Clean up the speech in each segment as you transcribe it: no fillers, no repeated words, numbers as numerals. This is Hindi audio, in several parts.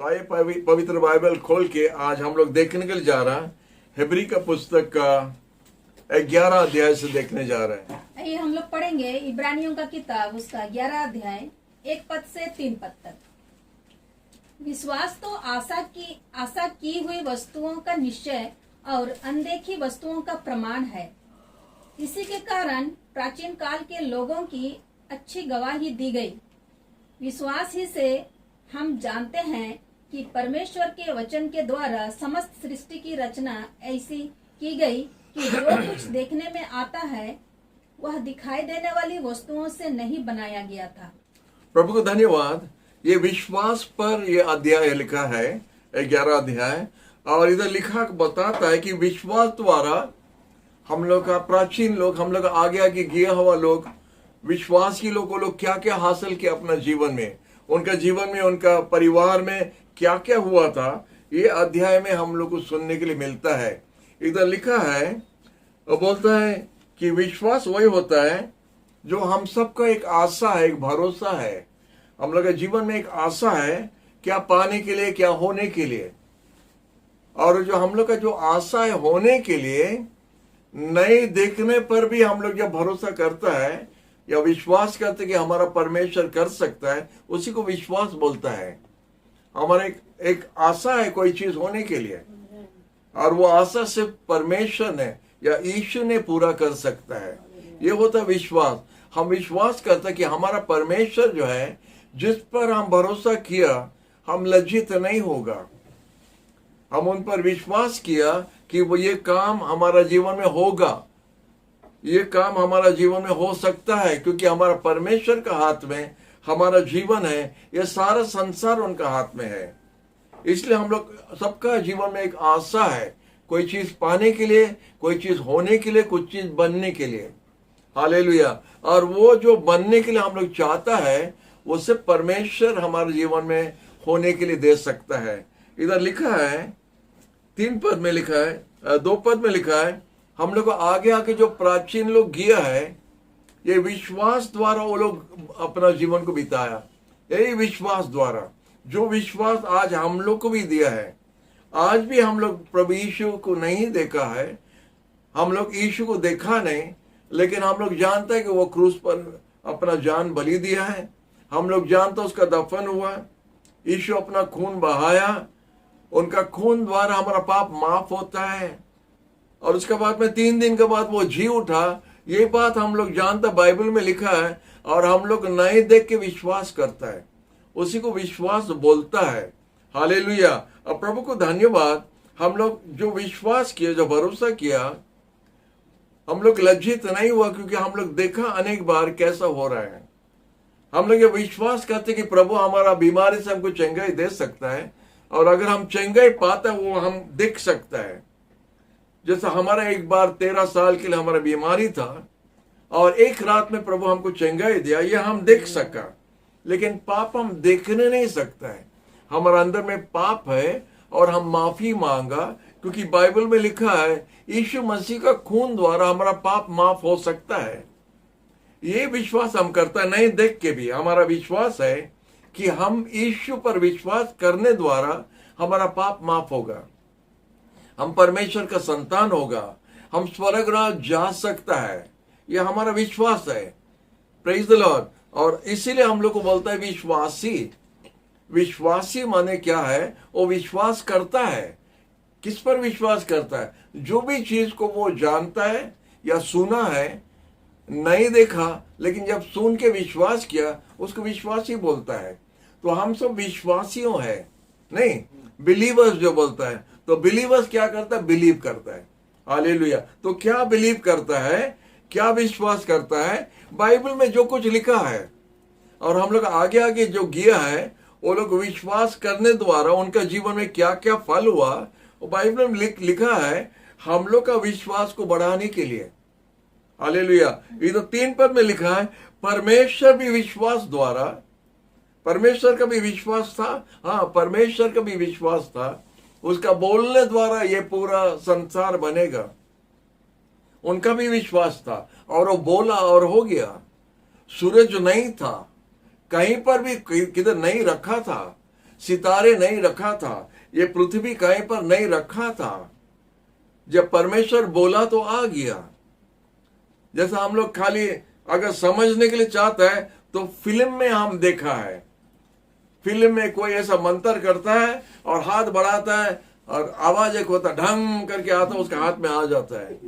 तो आइए पवित्र बाइबल खोल के आज हम लोग देखने के लिए जा रहा है हिब्री का पुस्तक का 11 अध्याय से देखने जा रहे हैं। आइए हम लोग पढ़ेंगे इब्रानियों का किताब उसका 11 अध्याय 1 पद से 3 पद तक। विश्वास तो आशा की हुई वस्तुओं का निश्चय और अनदेखी वस्तुओं का प्रमाण है। इसी के कारण प्राचीन काल के लोगों की अच्छी गवाही दी गई। विश्वास ही से हम जानते हैं कि परमेश्वर के वचन के द्वारा समस्त सृष्टि की रचना ऐसी की गई कि जो कुछ देखने में आता है वह दिखाई देने वाली वस्तुओं से नहीं बनाया गया था। प्रभु को धन्यवाद। ये विश्वास पर ये अध्याय लिखा है 11 अध्याय, और इधर लिखा बताता है कि विश्वास द्वारा हम लोग का प्राचीन लोग, हम लोग आगे गया हुआ लोग, विश्वास के लोग क्या क्या हासिल किया अपना जीवन में, उनका जीवन में, उनका परिवार में क्या क्या हुआ था, ये अध्याय में हम लोग को सुनने के लिए मिलता है। इधर लिखा है और बोलता है कि विश्वास वही होता है जो हम सबका एक आशा है, एक भरोसा है। हम लोग के जीवन में एक आशा है क्या पाने के लिए, क्या होने के लिए, और जो हम लोग का जो आशा है होने के लिए, नहीं देखने पर भी हम लोग जब भरोसा करता है या विश्वास करते कि हमारा परमेश्वर कर सकता है, उसी को विश्वास बोलता है। हमारा एक आशा है कोई चीज होने के लिए, और वो आशा सिर्फ परमेश्वर ने या यीशु ने पूरा कर सकता है। ये होता है विश्वास। हम विश्वास करते हैं कि हमारा परमेश्वर जो है, जिस पर हम भरोसा किया, हम लज्जित नहीं होगा। हम उन पर विश्वास किया कि वो ये काम हमारा जीवन में होगा, ये काम हमारा जीवन में हो सकता है, क्योंकि हमारा परमेश्वर का हाथ में हमारा जीवन है, ये सारा संसार उनका हाथ में है। इसलिए हम लोग सबका जीवन में एक आशा है, कोई चीज पाने के लिए, कोई चीज होने के लिए, कुछ चीज बनने के लिए। हालेलुया। और वो जो बनने के लिए हम लोग चाहता है, वो सिर्फ परमेश्वर हमारे जीवन में होने के लिए दे सकता है। इधर लिखा है 3 पद में लिखा है, 2 पद में लिखा है, हम लोग को आगे जो प्राचीन लोग किया है, ये विश्वास द्वारा वो लोग अपना जीवन को बिताया। यही विश्वास द्वारा, जो विश्वास आज हम लोग को भी दिया है। आज भी हम लोग प्रभु यीशु को नहीं देखा है, हम लोग यीशु को देखा नहीं, लेकिन हम लोग जानते हैं कि वो क्रूस पर अपना जान बलि दिया है। हम लोग जानते हैं उसका दफन हुआ, यीशु अपना खून बहाया, उनका खून द्वारा हमारा पाप माफ होता है, और उसके बाद में 3 दिन के बाद वो जी उठा। ये बात हम लोग जानते, बाइबल में लिखा है, और हम लोग नहीं देख के विश्वास करता है, उसी को विश्वास बोलता है। हालेलुया। और प्रभु को धन्यवाद। हम लोग जो विश्वास किया, जो भरोसा किया, हम लोग लज्जित नहीं हुआ, क्योंकि हम लोग देखा अनेक बार कैसा हो रहा है। हम लोग ये विश्वास करते कि प्रभु हमारा बीमारी से हमको चंगाई दे सकता है, और अगर हम चंगाई पाता वो हम देख सकता है। जैसा हमारा एक बार 13 साल के लिए हमारा बीमारी था, और एक रात में प्रभु हमको चंगाई दिया, ये हम देख सका। लेकिन पाप हम देखने नहीं सकता है, हमारा अंदर में पाप है, और हम माफी मांगा, क्योंकि बाइबल में लिखा है यीशु मसीह का खून द्वारा हमारा पाप माफ हो सकता है। ये विश्वास हम करता है, नहीं देख के भी। हमारा विश्वास है कि हम यीशु पर विश्वास करने द्वारा हमारा पाप माफ होगा, हम परमेश्वर का संतान होगा, हम स्वर्ग राज जा सकता है। यह हमारा विश्वास है। Praise the Lord. और इसीलिए हम लोग को बोलता है विश्वासी। विश्वासी माने क्या है? वो विश्वास करता है। किस पर विश्वास करता है? जो भी चीज को वो जानता है या सुना है, नहीं देखा, लेकिन जब सुन के विश्वास किया, उसको विश्वासी बोलता है। तो हम सब विश्वासियों है, नहीं बिलीवर्स जो बोलता है। तो बिलीवर्स क्या करता है? बिलीव करता है। हालेलुया। तो क्या बिलीव करता है, क्या विश्वास करता है? बाइबल में जो कुछ लिखा है, और हम लोग आगे जो किया है, वो लोग विश्वास करने द्वारा उनका जीवन में क्या क्या फल हुआ, वो बाइबल में लिखा है हम लोग का विश्वास को बढ़ाने के लिए। हालेलुया। इधर 3 पद में लिखा है परमेश्वर भी विश्वास द्वारा, परमेश्वर का भी विश्वास था। हाँ, परमेश्वर का भी विश्वास था, उसका बोलने द्वारा ये पूरा संसार बनेगा। उनका भी विश्वास था, और वो बोला और हो गया। सूरज नहीं था, कहीं पर भी किधर नहीं रखा था, सितारे नहीं रखा था, ये पृथ्वी कहीं पर नहीं रखा था। जब परमेश्वर बोला तो आ गया। जैसा हम लोग खाली अगर समझने के लिए चाहता है तो फिल्म में हम देखा है, फिल्म में कोई ऐसा मंत्र करता है और हाथ बढ़ाता है और आवाज एक होता, ढंग करके आता है, उसके हाथ में आ जाता है।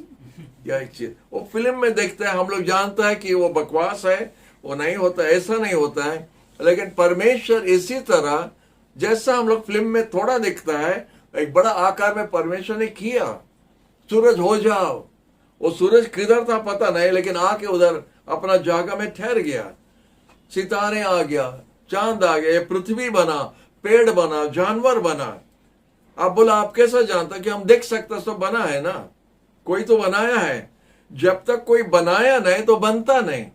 या एक चीज वो फिल्म में देखता है, हम लोग जानता है कि वो बकवास है, वो नहीं होता, ऐसा नहीं होता है। लेकिन परमेश्वर इसी तरह जैसा हम लोग फिल्म में थोड़ा दिखता है, एक बड़ा आकार में परमेश्वर ने किया। सूरज हो जाओ, वो सूरज किधर था पता नहीं, लेकिन आके उधर अपना जगह में ठहर गया। सितारे आ गया, चांद आ गया, पृथ्वी बना, पेड़ बना, जानवर बना। आप बोला आप कैसा जानता कि हम देख सकते सब बना है ना, कोई तो बनाया है। जब तक कोई बनाया नहीं तो बनता नहीं।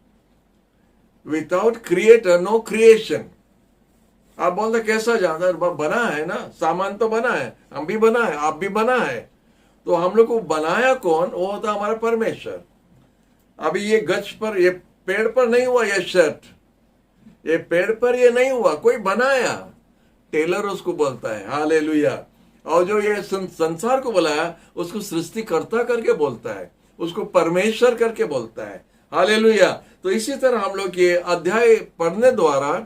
Without creator no creation. आप बोलते कैसा जानता, बना है ना, सामान तो बना है, हम भी बना है, आप भी बना है। तो हम लोग को बनाया कौन? वो होता हमारा परमेश्वर। अभी ये गछ पर, ये पेड़ पर नहीं हुआ, ये शर्ट, ये पेड़ पर ये नहीं हुआ, कोई बनाया, टेलर उसको बोलता है। हालेलुया। और जो ये संसार को बनाया उसको सृष्टिकर्ता करके बोलता है, उसको परमेश्वर करके बोलता है। हालेलुया। तो इसी तरह हम लोग ये अध्याय पढ़ने द्वारा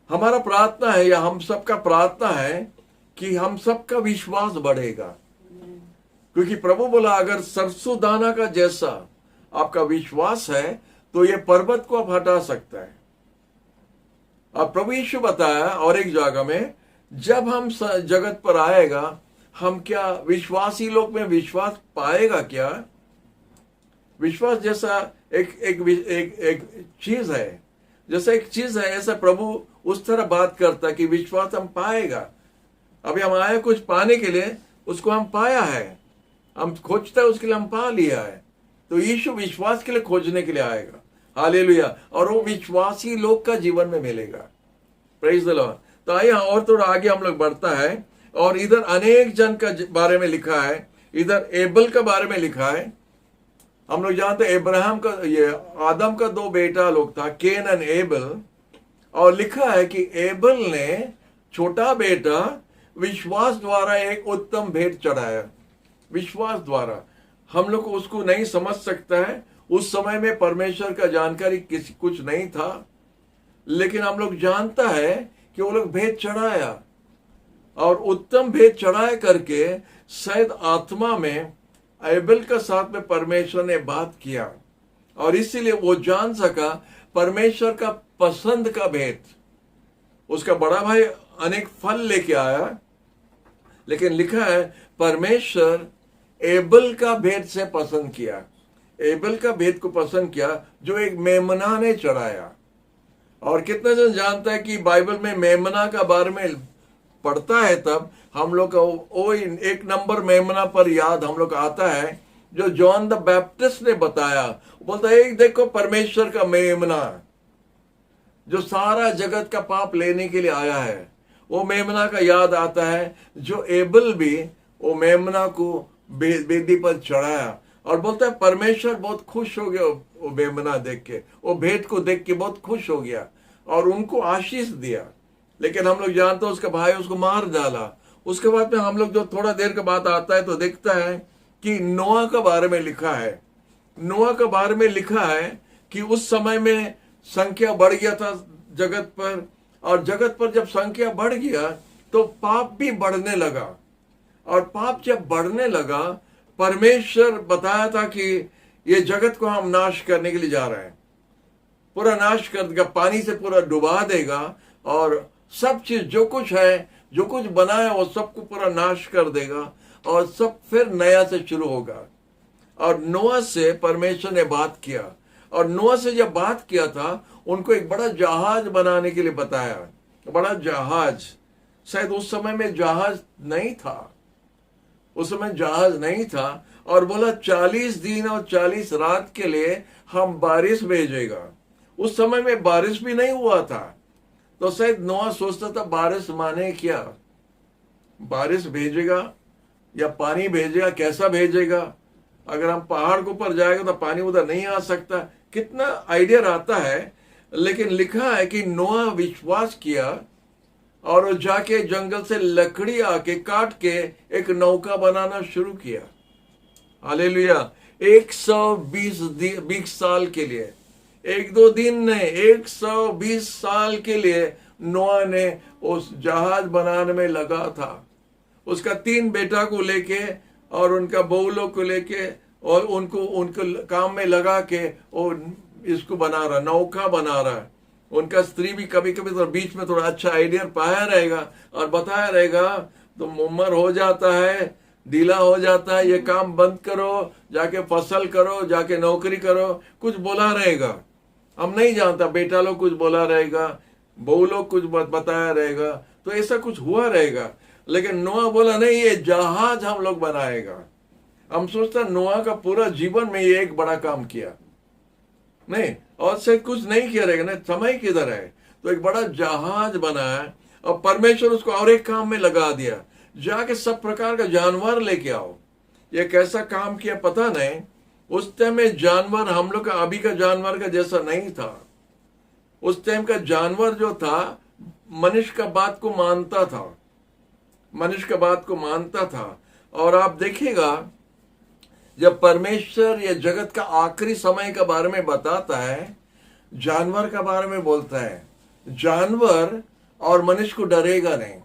हमारा प्रार्थना है, या हम सबका प्रार्थना है कि हम सबका विश्वास बढ़ेगा। क्योंकि प्रभु बोला अगर सरसों दाना का जैसा आपका विश्वास है तो ये पर्वत को आप हटा सकता है। और प्रभु यीशु बताया और एक जगह में, जब हम जगत पर आएगा, हम क्या विश्वासी लोग में विश्वास पाएगा क्या? विश्वास जैसा एक चीज है, जैसा एक चीज है, ऐसा प्रभु उस तरह बात करता है कि विश्वास हम पाएगा। अभी हम आए कुछ पाने के लिए, उसको हम पाया है, हम खोजते हैं उसके लिए हम पा लिया है। तो यीशु विश्वास के लिए खोजने के लिए आएगा। हालेलुया। और वो विश्वासी लोग का जीवन में मिलेगा। Praise the Lord. तो आइए और थोड़ा आगे हम लोग बढ़ता है, और इधर अनेक जन का बारे में लिखा है, इधर एबल का बारे में लिखा है। हम लोग जानते हैं इब्राहिम का, ये आदम का 2 बेटा लोग था, केन एंड एबल। और लिखा है कि एबल ने छोटा बेटा विश्वास द्वारा एक उत्तम भेंट चढ़ाया। विश्वास द्वारा हम लोग को उसको नहीं समझ सकता है। उस समय में परमेश्वर का जानकारी किसी कुछ नहीं था, लेकिन हम लोग जानता है कि वो लोग भेंट चढ़ाया, और उत्तम भेंट चढ़ाया करके शायद आत्मा में एबेल के साथ में परमेश्वर ने बात किया, और इसीलिए वो जान सका परमेश्वर का पसंद का भेंट। उसका बड़ा भाई अनेक फल लेके आया, लेकिन लिखा है परमेश्वर एबेल का भेंट से पसंद किया। एबेल का भेंट को पसंद किया जो एक मेमना ने चढ़ाया। और कितना जन जानता है कि बाइबल में मेमना का बारे में पढ़ता है, तब हम लोग का वो एक नंबर मेमना पर याद हम लोग आता है जो जॉन द बैप्टिस्ट ने बताया। बोलता है देखो परमेश्वर का मेमना जो सारा जगत का पाप लेने के लिए आया है। वो मेमना का याद आता है जो एबल भी वो मेमना को बेदी पर चढ़ाया, और बोलता है परमेश्वर बहुत खुश हो गया वो मेमना देख के, वो भेंट को देख के बहुत खुश हो गया और उनको आशीष दिया। लेकिन हम लोग जानते हैं उसका भाई उसको मार डाला। उसके बाद में हम लोग जो थोड़ा देर के बाद आता है तो देखता है कि नोआ के बारे में लिखा है। नोआ के बारे में लिखा है कि उस समय में संख्या बढ़ गया था जगत पर, और जगत पर जब संख्या बढ़ गया तो पाप भी बढ़ने लगा। और पाप जब बढ़ने लगा, परमेश्वर बताया था कि ये जगत को हम नाश करने के लिए जा रहे हैं, पूरा नाश कर देगा, पानी से पूरा डुबा देगा, और सब चीज जो कुछ है, जो कुछ बना है वो सबको पूरा नाश कर देगा, और सब फिर नया से शुरू होगा। और नोआ से परमेश्वर ने बात किया, और नोआ से जब बात किया था उनको एक बड़ा जहाज बनाने के लिए बताया। बड़ा जहाज, शायद उस समय में जहाज नहीं था, उस समय जहाज नहीं था, और बोला 40 दिन और 40 रात के लिए हम बारिश भेजेगा। उस समय में बारिश भी नहीं हुआ था, तो शायद नोआ सोचता था बारिश माने क्या, बारिश भेजेगा या पानी भेजेगा, कैसा भेजेगा? अगर हम पहाड़ के ऊपर जाएगा तो पानी उधर नहीं आ सकता, कितना आइडिया आता है। लेकिन लिखा है कि नोआ विश्वास किया और वो जाके जंगल से लकड़ी आके काट के एक नौका बनाना शुरू किया। हालेलुया। 120 साल के लिए, एक दो दिन नहीं, 120 साल के लिए नोआ ने उस जहाज बनाने में लगा था। उसका 3 बेटा को लेके और उनका बहुलों को लेके और उनको काम में लगा के वो इसको बना रहा, नौका बना रहा है। उनका स्त्री भी कभी कभी तो बीच में थोड़ा अच्छा आइडिया पाया रहेगा और बताया रहेगा, तो उम्र हो जाता है, ढीला हो जाता है, ये काम बंद करो, जाके फसल करो, जाके नौकरी करो, कुछ बोला रहेगा। हम नहीं जानता, बेटा लोग कुछ बोला रहेगा, बहू लोग कुछ बताया रहेगा, तो ऐसा कुछ हुआ रहेगा। लेकिन नोआ बोला नहीं, ये जहाज हम लोग बनाएगा। हम सोचता नोआ का पूरा जीवन में ये एक बड़ा काम किया नहीं, और से कुछ नहीं किया रहेगा ना, समय किधर है। तो एक बड़ा जहाज बनाया और परमेश्वर उसको और एक काम में लगा दिया, जाके सब प्रकार का जानवर लेके आओ। ये कैसा काम किया पता नहीं। उस टाइम में जानवर हम लोग का अभी का जानवर का जैसा नहीं था। उस टाइम का जानवर जो था मनुष्य का बात को मानता था, मनुष्य का बात को मानता था। और आप देखिएगा जब परमेश्वर ये जगत का आखिरी समय के बारे में बताता है, जानवर के बारे में बोलता है, जानवर और मनुष्य को डरेगा नहीं।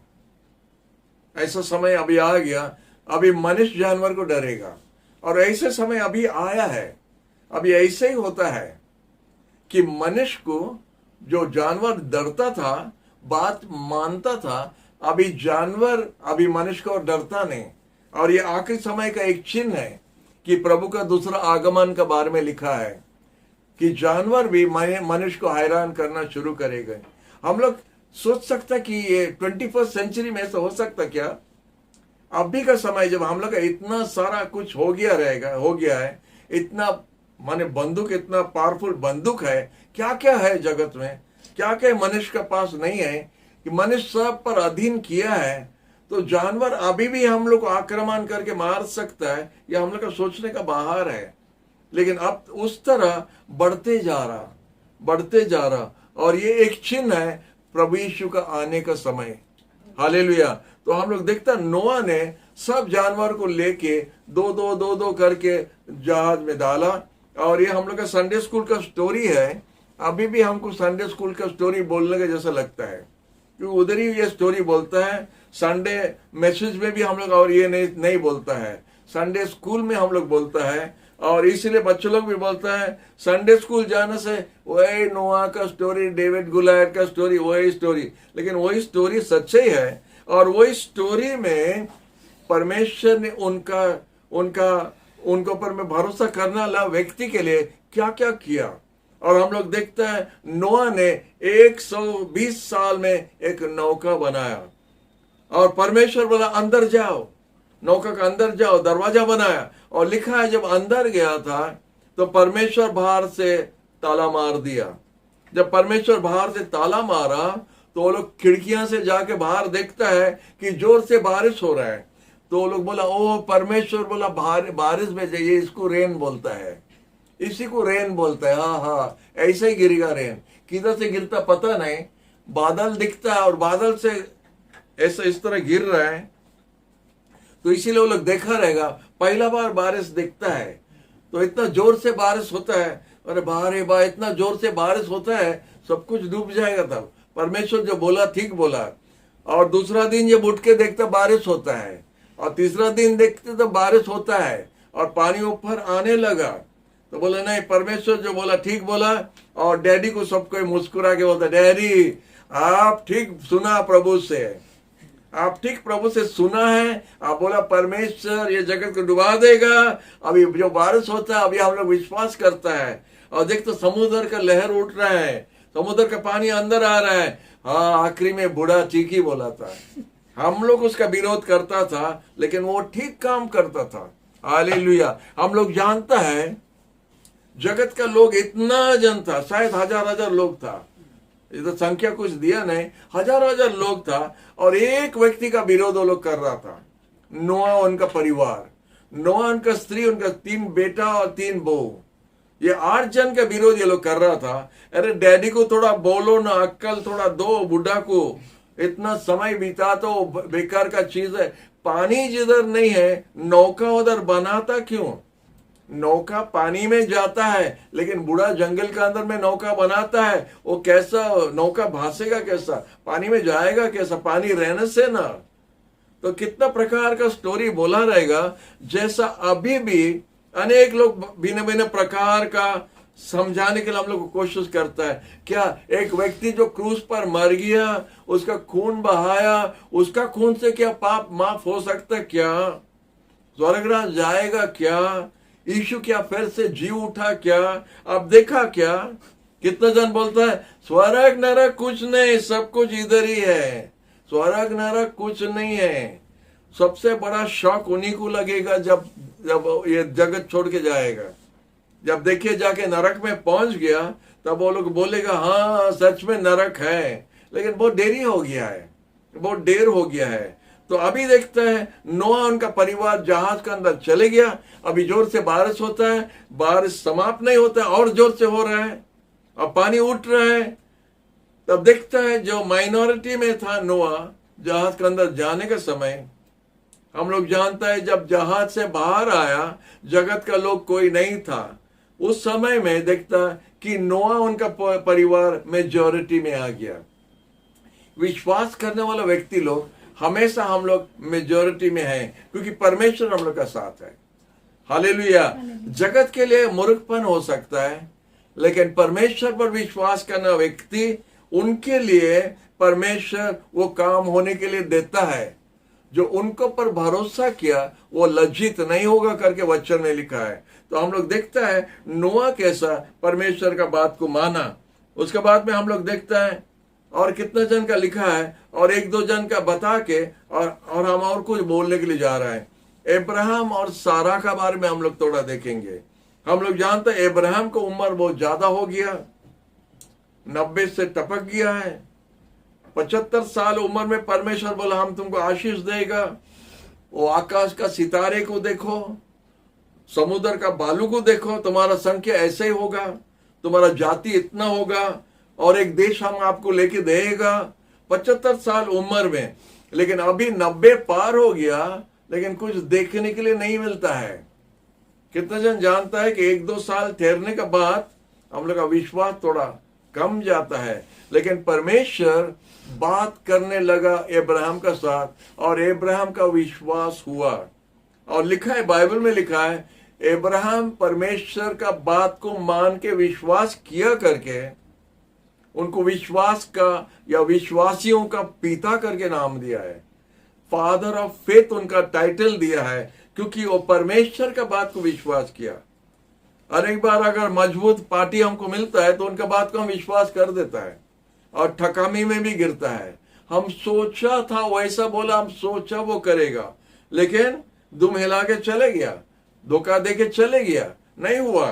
ऐसा समय अभी आ गया, अभी मनुष्य जानवर को डरेगा। और ऐसे समय अभी आया है, अभी ऐसे ही होता है कि मनुष्य को जो जानवर डरता था, बात मानता था, अभी जानवर अभी मनुष्य को डरता नहीं। और ये आखिरी समय का एक चिन्ह है कि प्रभु का दूसरा आगमन के बारे में लिखा है कि जानवर भी मनुष्य को हैरान करना शुरू करेंगे। हम लोग सोच सकता कि ये 21st सेंचुरी में ऐसा हो सकता क्या? अभी का समय जब हम लोग का इतना सारा कुछ हो गया है, इतना माने बंदूक, इतना पावरफुल बंदूक है, क्या क्या है जगत में, क्या क्या मनुष्य के पास नहीं है, कि मनुष्य सब पर अधीन किया है। तो जानवर अभी भी हम लोग को आक्रमण करके मार सकता है, यह हम लोग का सोचने का बाहर है। लेकिन अब उस तरह बढ़ते जा रहा, और ये एक चिन्ह है प्रभु यीशु का आने का समय। हालेलुया। तो हम लोग देखता नोआ ने सब जानवर को लेके दो करके जहाज में डाला। और ये हम लोग का संडे स्कूल का स्टोरी है। अभी भी हमको संडे स्कूल का स्टोरी बोलने का जैसा लगता है, क्योंकि उधर ही ये स्टोरी बोलता है। संडे मैसेज में भी हम लोग और ये नहीं बोलता है, संडे स्कूल में हम लोग बोलता है। और इसीलिए बच्चों लोग भी बोलता है संडे स्कूल जाने से वही नोआ का स्टोरी, डेविड गुलायत का स्टोरी, वही स्टोरी। लेकिन वही स्टोरी सच्चाई है। और वही स्टोरी में परमेश्वर ने उनको पर में भरोसा करने वाला व्यक्ति के लिए क्या क्या किया। और हम लोग देखते हैं नोआ ने 120 साल में एक नौका बनाया, और परमेश्वर बोला अंदर जाओ, नौका का अंदर जाओ, दरवाजा बनाया। और लिखा है जब अंदर गया था तो परमेश्वर बाहर से ताला मार दिया। जब परमेश्वर बाहर से ताला मारा तो वो लोग खिड़कियां से जाके बाहर देखता है कि जोर से बारिश हो रहा है। तो वो लोग बोला, ओ परमेश्वर बोला बारिश में जाइए, इसको रेन बोलता है, इसी को रेन बोलता है। हाँ, ऐसे ही गिरेगा रेन। किधर से गिरता पता नहीं, बादल दिखता है और बादल से ऐसा इस तरह गिर रहा है। तो इसीलिए वो लोग देखा रहेगा, पहला बार बारिश दिखता है तो इतना जोर से बारिश होता है, अरे बारे बा इतना जोर से बारिश होता है, सब कुछ डूब जाएगा। तब परमेश्वर जो बोला ठीक बोला। और दूसरा दिन जब उठ के देखता बारिश होता है, और तीसरा दिन देखते तो बारिश होता है और पानी ऊपर आने लगा। तो बोला नहीं, परमेश्वर जो बोला ठीक बोला। और डैडी को सबको मुस्कुरा के बोलता, डैडी आप ठीक सुना प्रभु से, आप ठीक प्रभु से सुना है। आप बोला परमेश्वर ये जगत को डुबा देगा। अभी जो बारिश होता है अभी हम लोग विश्वास करता है, और देख तो समुद्र का लहर उठ रहा है, समुद्र का पानी अंदर आ रहा है। हाँ, आखिरी में बूढ़ा चीकी बोला था। हम लोग उसका विरोध करता था, लेकिन वो ठीक काम करता था। हालेलुया। हम लोग जानता है जगत का लोग इतना जन था, शायद हजार लोग था, इधर संख्या कुछ दिया नहीं, हजार लोग था। और एक व्यक्ति का विरोध वो लोग कर रहा था, नोआ उनका परिवार, नोआ उनका स्त्री, उनका 3 बेटा और 3 बहू, ये 8 जन का विरोध ये लोग कर रहा था। अरे डैडी को थोड़ा बोलो ना, अक्कल थोड़ा दो बुढ़ा को, इतना समय बीता तो बेकार का चीज है। पानी जिधर नहीं है नौका उधर बनाता क्यों? नौका पानी में जाता है, लेकिन बूढ़ा जंगल के अंदर में नौका बनाता है, वो कैसा नौका भासेगा? कैसा पानी में जाएगा? कैसा पानी रहने से ना। तो कितना प्रकार का स्टोरी बोला रहेगा। जैसा अभी भी अनेक लोग भिन्न भिन्न प्रकार का समझाने के लिए हम लोग को कोशिश करता है। क्या एक व्यक्ति जो क्रूस पर मर गया, उसका खून बहाया, उसका खून से क्या पाप माफ हो सकता? क्या स्वर्गराज जाएगा? क्या यीशु क्या फिर से जी उठा? क्या अब देखा? क्या कितना जन बोलता है स्वर्ग नरक कुछ नहीं, सब कुछ इधर ही है, स्वर्ग नरक कुछ नहीं है। सबसे बड़ा शौक उन्हीं को लगेगा जब जब ये जगत छोड़ के जाएगा। जब देखिए जाके नरक में पहुंच गया, तब वो लोग बोलेगा हाँ सच में नरक है, लेकिन बहुत देरी हो गया है, बहुत देर हो गया है। तो अभी देखते हैं नोआ उनका परिवार जहाज के अंदर चले गया। अभी जोर से बारिश होता है, बारिश समाप्त नहीं होता है, और जोर से हो रहा है, अब पानी उठ रहा है। तब देखता है जो माइनॉरिटी में था नोआ जहाज के अंदर जाने का समय, हम लोग जानता है जब जहाज से बाहर आया जगत का लोग कोई नहीं था। उस समय में देखता कि नोआ उनका परिवार मेजॉरिटी में आ गया। विश्वास करने वाला व्यक्ति लोग हमेशा हम लोग मेजॉरिटी में हैं, क्योंकि परमेश्वर हम लोग का साथ है। हालेलुया। जगत के लिए मूर्खपन हो सकता है, लेकिन परमेश्वर पर विश्वास करना व्यक्ति, उनके लिए परमेश्वर वो काम होने के लिए देता है। जो उनको पर भरोसा किया वो लज्जित नहीं होगा करके वचन में लिखा है। तो हम लोग देखता है नोआ कैसा परमेश्वर का बात को माना। उसके बाद में हम लोग देखता है और कितना जन का लिखा है, और एक दो जन का बता के और हम और कुछ बोलने के लिए जा रहा है। अब्राहम और सारा का बारे में हम लोग थोड़ा देखेंगे। हम लोग जानते हैं अब्राहम को उम्र बहुत ज्यादा हो गया, 90 से टपक गया है। 75 साल उम्र में परमेश्वर बोला हम तुमको आशीष देगा। वो आकाश का सितारे को देखो, समुद्र का बालू को देखो, तुम्हारा संख्या ऐसे ही होगा, तुम्हारा जाति इतना होगा, और एक देश हम आपको लेके देगा। 75 साल उम्र में, लेकिन अभी 90 पार हो गया, लेकिन कुछ देखने के लिए नहीं मिलता है। कितना जन जानता है कि एक दो साल ठहरने के बाद हम लोग का विश्वास थोड़ा कम जाता है, लेकिन परमेश्वर बात करने लगा अब्राहम का साथ, और अब्राहम का विश्वास हुआ। और लिखा है, बाइबल में लिखा है, अब्राहम परमेश्वर का बात को मान के विश्वास किया करके उनको विश्वास का या विश्वासियों का पिता करके नाम दिया है। फादर ऑफ फेथ उनका टाइटल दिया है, क्योंकि वो परमेश्वर का बात को विश्वास किया। अनेक बार अगर मजबूत पार्टी हमको मिलता है तो उनका बात को हम विश्वास कर देता है, और ठकामी में भी गिरता है। हम सोचा था वैसा बोला, हम सोचा वो करेगा, लेकिन दुम हिला के चले गया, धोखा दे के चले गया, नहीं हुआ।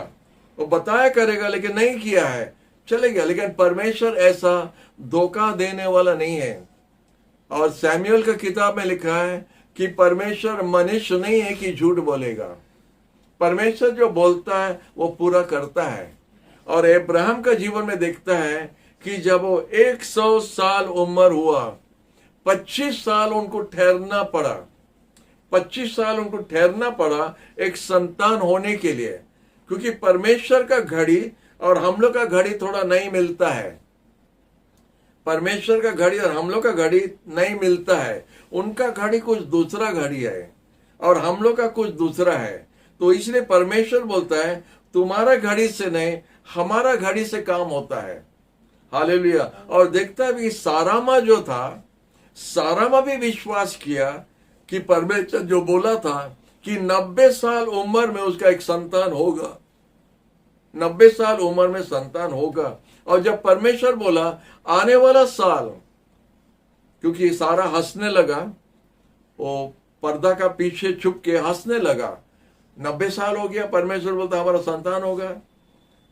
वो बताया करेगा लेकिन नहीं किया है, चले गया। लेकिन परमेश्वर ऐसा धोखा देने वाला नहीं है। और सैमुएल का किताब में लिखा है कि परमेश्वर मनुष्य नहीं है कि झूठ बोलेगा। परमेश्वर जो बोलता है वो पूरा करता है। और अब्राहम का जीवन में देखता है कि जब वो 100 साल उम्र हुआ, 25 साल उनको ठहरना पड़ा, 25 साल उनको ठहरना पड़ा एक संतान होने के लिए, क्योंकि परमेश्वर का घड़ी और हम लोग का घड़ी थोड़ा नहीं मिलता है। परमेश्वर का घड़ी और हम लोग का घड़ी नहीं मिलता है। उनका घड़ी कुछ दूसरा घड़ी है और हम लोग का कुछ दूसरा है। तो इसलिए परमेश्वर बोलता है तुम्हारा घड़ी से नहीं, हमारा घड़ी से काम होता है। हालेलुया। और देखता भी सारामा जो था, सारामा भी विश्वास किया कि परमेश्वर जो बोला था कि 90 साल उम्र में उसका एक संतान होगा, 90 साल उम्र में संतान होगा। और जब परमेश्वर बोला आने वाला साल, क्योंकि सारा हंसने लगा, वो पर्दा का पीछे छुप के हंसने लगा। 90 साल हो गया, परमेश्वर बोलता हमारा संतान होगा।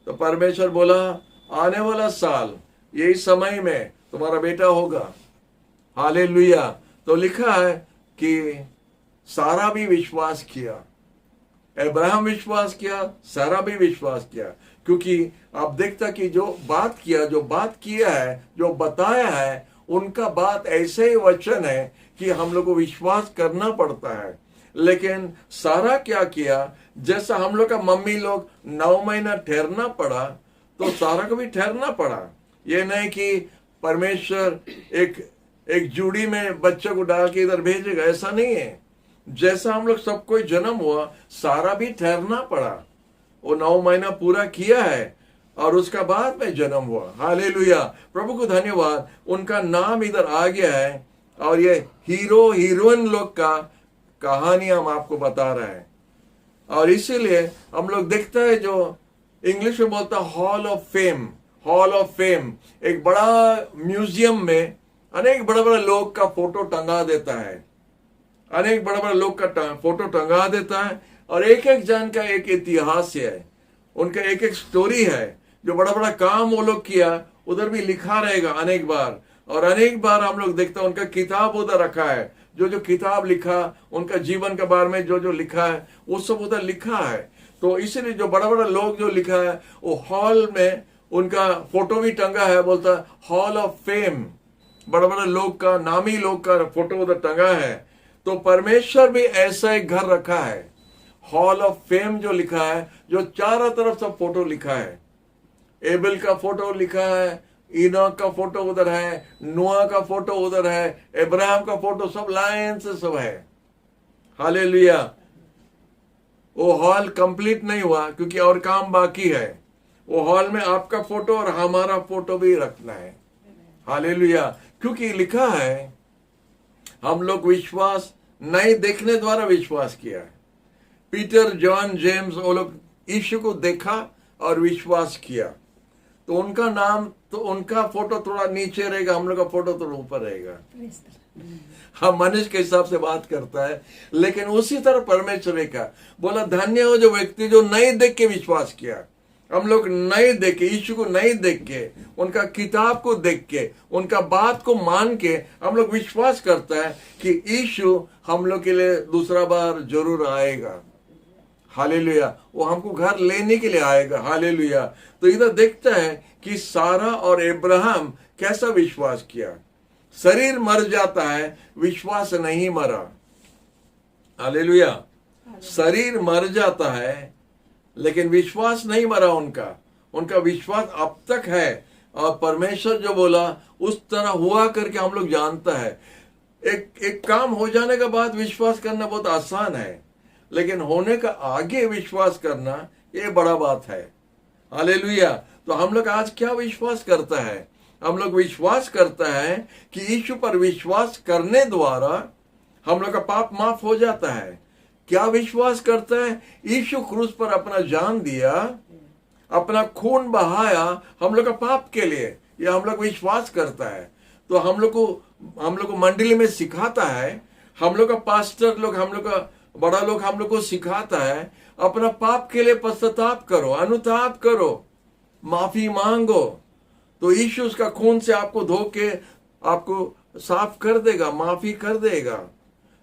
तो परमेश्वर बोला आने वाला साल यही समय में तुम्हारा बेटा होगा। हालेलुया। तो लिखा है कि सारा भी विश्वास किया, अब्राहम विश्वास किया, सारा भी विश्वास किया, क्योंकि आप देखता कि जो बात किया है, जो बताया है, उनका बात ऐसे ही वचन है कि हम लोग को विश्वास करना पड़ता है। लेकिन सारा क्या किया, जैसा हम लोग का मम्मी लोग 9 महीना ठहरना पड़ा तो सारा को भी ठहरना पड़ा। ये नहीं कि परमेश्वर एक जूड़ी में बच्चे को डाल के इधर भेजेगा, ऐसा नहीं है। जैसा हम लोग सबको जन्म हुआ, सारा भी ठहरना पड़ा। वो 9 महीना पूरा किया है और उसका बाद में जन्म हुआ। हालेलुया, प्रभु को धन्यवाद। उनका नाम इधर आ गया है और ये हीरो हीरोइन लोग का कहानी हम आपको बता रहे हैं। और इसीलिए हम लोग देखते हैं, जो इंग्लिश में बोलता hall of fame. Hall of fame एक बड़ा म्यूजियम में अनेक बड़े बड़े लोग का फोटो टंगा देता है, अनेक बड़े बड़े लोग का फोटो टंगा देता है। और एक एक जन का एक इतिहास है, उनका एक एक स्टोरी है। जो बड़ा बड़ा काम वो लोग किया उधर भी लिखा रहेगा अनेक बार। और अनेक बार हम लोग देखते हैं उनका किताब उधर रखा है, जो जो किताब लिखा, उनका जीवन के बारे में जो जो लिखा है वो सब उधर लिखा है। तो इसलिए जो बड़ा बड़ा लोग जो लिखा है वो हॉल में उनका फोटो भी टंगा है। बोलता हॉल ऑफ फेम, बड़ा बड़ा लोग का, नामी लोग का फोटो उधर टंगा है। तो परमेश्वर भी ऐसा एक घर रखा है, हॉल ऑफ फेम जो लिखा है, जो चारों तरफ सब फोटो लिखा है। एबेल का फोटो लिखा है, इनोक का फोटो उधर है, नोआ का फोटो उधर है, इब्राहिम का फोटो, सब लाइन से सब है। हालेलुया। वो हॉल कंप्लीट नहीं हुआ क्योंकि और काम बाकी है। वो हॉल में आपका फोटो और हमारा फोटो भी रखना है। हालेलुया। क्योंकि लिखा है हम लोग विश्वास नहीं देखने द्वारा विश्वास किया है। पीटर, जॉन, जेम्स, वो लोग यीशु को देखा और विश्वास किया। तो उनका नाम, तो उनका फोटो थोड़ा नीचे रहेगा, हम लोग का फोटो थोड़ा ऊपर रहेगा। हम मनुष्य के हिसाब से बात करता है, लेकिन उसी तरह परमेश्वर का बोला धन्य हो जो व्यक्ति जो नहीं देख के विश्वास किया। हम लोग नहीं देख के, यीशु को नहीं देख के, उनका किताब को देख के, उनका बात को मान के हम लोग विश्वास करता है कि यीशु हम लोग के लिए दूसरा बार जरूर आएगा। हालेलुया। वो हमको घर लेने के लिए आएगा। हालेलुया। तो इधर देखता है कि सारा और इब्राहिम कैसा विश्वास किया। शरीर मर जाता है, विश्वास नहीं मरा। हालेलुया। शरीर मर जाता है लेकिन विश्वास नहीं मरा उनका विश्वास अब तक है। और परमेश्वर जो बोला उस तरह हुआ करके हम लोग जानता है। एक काम हो जाने के बाद विश्वास करना बहुत आसान है, लेकिन होने का आगे विश्वास करना ये बड़ा बात है। हालेलुया। तो हम लोग आज क्या विश्वास करता है? हम लोग विश्वास करता है कि यीशु पर विश्वास करने द्वारा हम लोग का पाप माफ हो जाता है। क्या विश्वास करता है? यीशु क्रूस पर अपना जान दिया, अपना खून बहाया हम लोग का पाप के लिए। यह हम लोग विश्वास करता है। तो हम लोग को मंडली में सिखाता है, हम लोग का पास्टर लोग, हम लोग का बड़ा लोग हम लोग को सिखाता है, अपना पाप के लिए पश्चाताप करो, अनुताप करो, माफी मांगो। तो यीशु उसका खून से आपको धो के आपको साफ कर देगा, माफी कर देगा।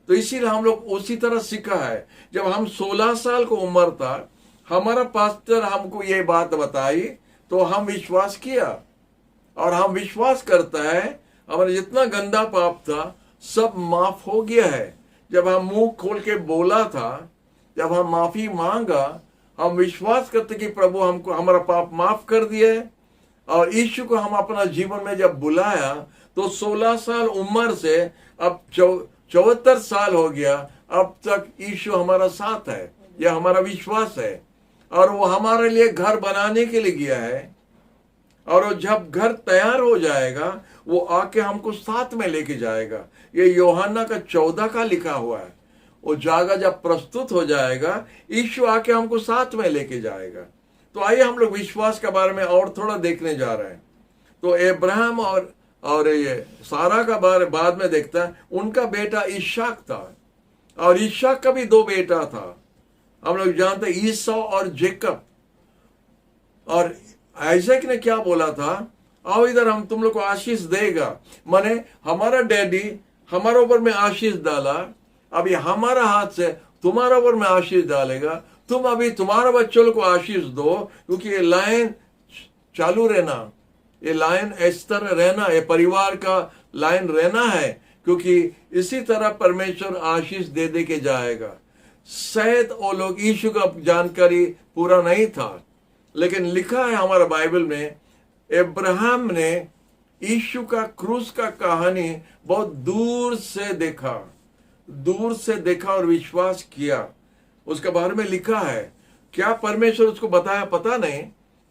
तो इसीलिए हम लोग उसी तरह सीखा है। जब हम 16 साल को उम्र था, हमारा पास्टर हमको ये बात बताई तो हम विश्वास किया। और हम विश्वास करता है हमारा जितना गंदा पाप था सब माफ हो गया है। जब हम मुंह खोल के बोला था, जब हम माफी मांगा, हम विश्वास करते कि प्रभु हमको हमारा पाप माफ कर दिया है। और यीशु को हम अपना जीवन में जब बुलाया तो 16 साल उम्र से अब 74 साल हो गया, अब तक यीशु हमारा साथ है। यह हमारा विश्वास है। और वो हमारे लिए घर बनाने के लिए गया है। और जब घर तैयार हो जाएगा वो आके हमको साथ में लेके जाएगा। ये यूहन्ना का 14 का लिखा हुआ है। वो जगह जब प्रस्तुत हो जाएगा, यीशु आके हमको साथ में लेके जाएगा। तो आइए हम लोग विश्वास के बारे में और थोड़ा देखने जा रहे हैं। तो इब्राहिम और ये सारा का बारे बाद में देखता है। उनका बेटा इशाक था और इशाक का भी 2 बेटा था। हम लोग जानते हैं ईसौ और जेकब। और आइजैक ने क्या बोला था? आओ इधर, हम तुम लोग को आशीष देगा। माने हमारा डैडी हमारे ऊपर में आशीष डाला, अभी हमारा हाथ से तुम्हारे ऊपर में आशीष डालेगा। तुम अभी तुम्हारे बच्चों को आशीष दो, क्योंकि ये लाइन चालू रहना, ये लाइन इस तरह रहना, ये परिवार का लाइन रहना है, क्योंकि इसी तरह परमेश्वर आशीष दे दे के जाएगा। शायद वो लोग यीशु का जानकारी पूरा नहीं था, लेकिन लिखा है हमारा बाइबल में, अब्राहम ने यीशु का क्रूस का कहानी बहुत दूर से देखा और विश्वास किया। उसके बारे में लिखा है। क्या परमेश्वर उसको बताया पता नहीं,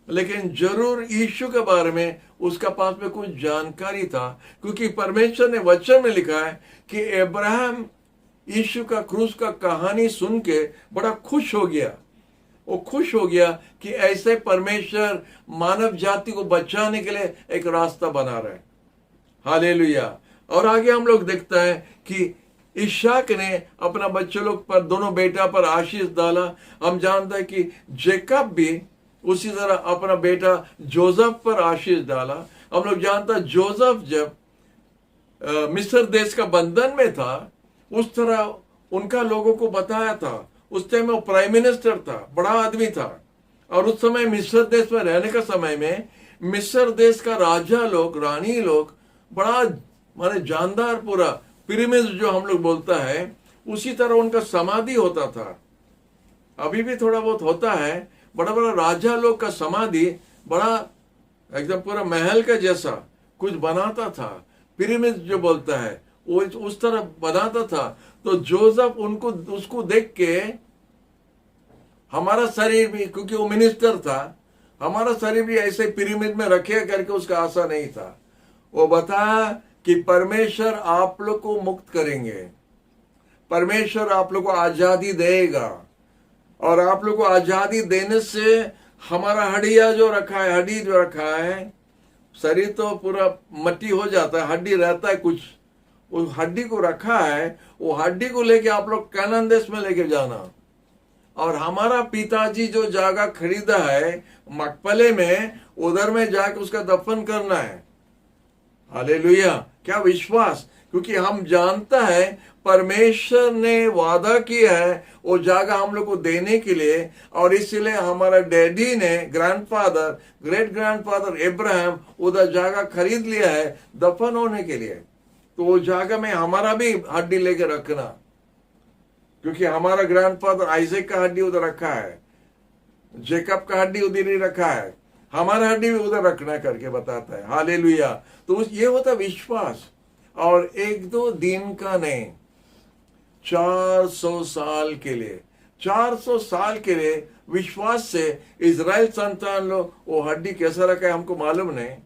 लेकिन जरूर यीशु के बारे में उसका पास में कुछ जानकारी था, क्योंकि परमेश्वर ने वचन में लिखा है कि अब्राहम यीशु का क्रूस का कहानी सुन के बड़ा खुश हो गया। वो खुश हो गया कि ऐसे परमेश्वर मानव जाति को बचाने के लिए एक रास्ता बना रहे। हालेलुया। और आगे हम लोग देखते हैं कि इशाक ने अपना बच्चे लोग पर, दोनों बेटा पर आशीष डाला। हम जानते हैं कि जेकब भी उसी तरह अपना बेटा जोसेफ पर आशीष डाला। हम लोग जानते हैं जोसेफ जब मिस्र देश का बंधन में था, उस तरह उनका लोगों को बताया था। उस टाइम वो प्राइम मिनिस्टर था, बड़ा आदमी था, और उस समय मिस्र देश में रहने का समय में मिस्र देश का राजा लोग, रानी लोग बड़ा माने जानदार, पूरा पिरामिड जो हम लोग बोलता है, उसी तरह उनका समाधि होता था। अभी भी थोड़ा बहुत होता है। बड़ा बड़ा राजा लोग का समाधि बड़ा एकदम पूरा महल का जैसा कुछ बनाता था, पिरामिड जो बोलता है वो उस तरह बनाता था। तो जोसेफ उसको देख के, हमारा शरीर भी, क्योंकि वो मिनिस्टर था, हमारा शरीर भी ऐसे पिरामिड में रखे करके उसका आशा नहीं था। वो बताया कि परमेश्वर आप लोग को मुक्त करेंगे, परमेश्वर आप लोग को आजादी देगा, और आप लोग को आजादी देने से हमारा हड्डियां जो रखा है, हड्डी जो रखा है, शरीर तो पूरा मट्टी हो जाता है, हड्डी रहता है कुछ, उस हड्डी को रखा है, वो हड्डी को लेके आप लोग कनान देश में लेके जाना, और हमारा पिताजी जो जगह खरीदा है मकपले में, उधर में जाके उसका दफन करना है। हालेलुया। क्या विश्वास, क्योंकि हम जानता है परमेश्वर ने वादा किया है वो जगह हम लोग को देने के लिए, और इसलिए हमारा डैडी ने, ग्रैंडफादर, ग्रेट ग्रैंडफादर इब्राहिम उधर जगह खरीद लिया है दफन होने के लिए। तो वो जगह में हमारा भी हड्डी लेके रखना, क्योंकि हमारा ग्रैंडफादर आइजैक का हड्डी उधर रखा है, जेकब का हड्डी उधर ही रखा है, हमारा हड्डी भी उधर रखना करके बताता है। हालेलुया। तो ये होता विश्वास। और एक दो दिन का नहीं, 400 साल के लिए, 400 साल के लिए विश्वास से इजराइल संतान लोग, वो हड्डी कैसा रखा है हमको मालूम नहीं,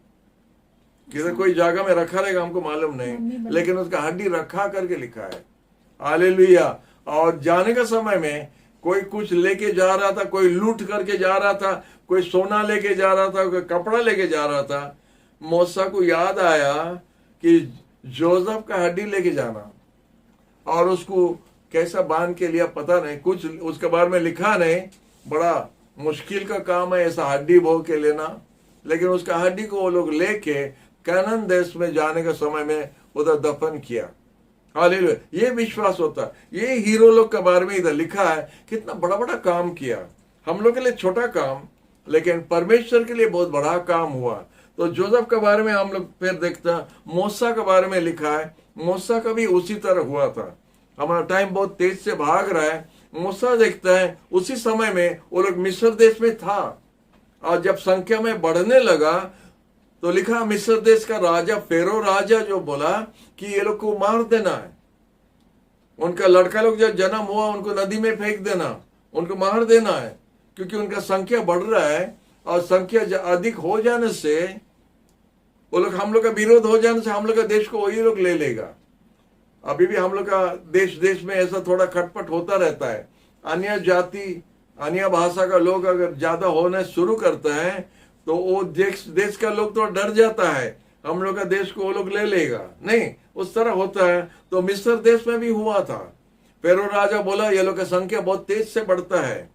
किसी कोई जगह में रखा रहेगा हमको मालूम नहीं, लेकिन उसका हड्डी रखा करके लिखा है। हालेलुया। और जाने का समय में कोई कुछ लेके जा रहा था, कोई लूट करके जा रहा था, कोई सोना लेके जा रहा था, कोई कपड़ा लेके जा रहा था। मूसा को याद आया कि जोसेफ का हड्डी लेके जाना, और उसको कैसा बांध के लिया पता नहीं, कुछ उसके बारे में लिखा नहीं। बड़ा मुश्किल का काम है ऐसा हड्डी भोग के लेना, लेकिन उसका हड्डी को वो लोग लेके कनान देश में जाने के समय में उधर दफन किया। हालेलुया। ये विश्वास होता है। ये हीरो लोग के बारे में इधर लिखा है, कितना बड़ा बड़ा काम किया। हम लोग के लिए छोटा काम, लेकिन परमेश्वर के लिए बहुत बड़ा काम हुआ। तो जोसेफ के बारे में हम लोग फिर देखते हैं, मूसा के बारे में लिखा है, मूसा का भी उसी तरह हुआ था। हमारा टाइम बहुत तेज से भाग रहा है। मूसा देखता है उसी समय में वो लोग मिस्र देश में था, और जब संख्या में बढ़ने लगा तो लिखा मिस्र देश का राजा, फेरो राजा जो बोला कि ये लोग को मार देना है, उनका लड़का लोग जब जन्म हुआ उनको नदी में फेंक देना, उनको मार देना है, क्योंकि उनका संख्या बढ़ रहा है, और संख्या अधिक हो जाने से वो लोग, हम लोग का विरोध हो जाने से हम लोग का देश को वही लोग ले लेगा। अभी भी हम लोग का देश में ऐसा थोड़ा खटपट होता रहता है। अन्य जाति, अन्य भाषा का लोग अगर ज्यादा होने शुरू करते हैं तो वो देश का लोग तो डर जाता है, हम लोग का देश को वो लोग ले लेगा, नहीं उस तरह होता है। तो मिस्र देश में भी हुआ था। फेरो राजा बोला ये लोग का संख्या बहुत तेज से बढ़ता है,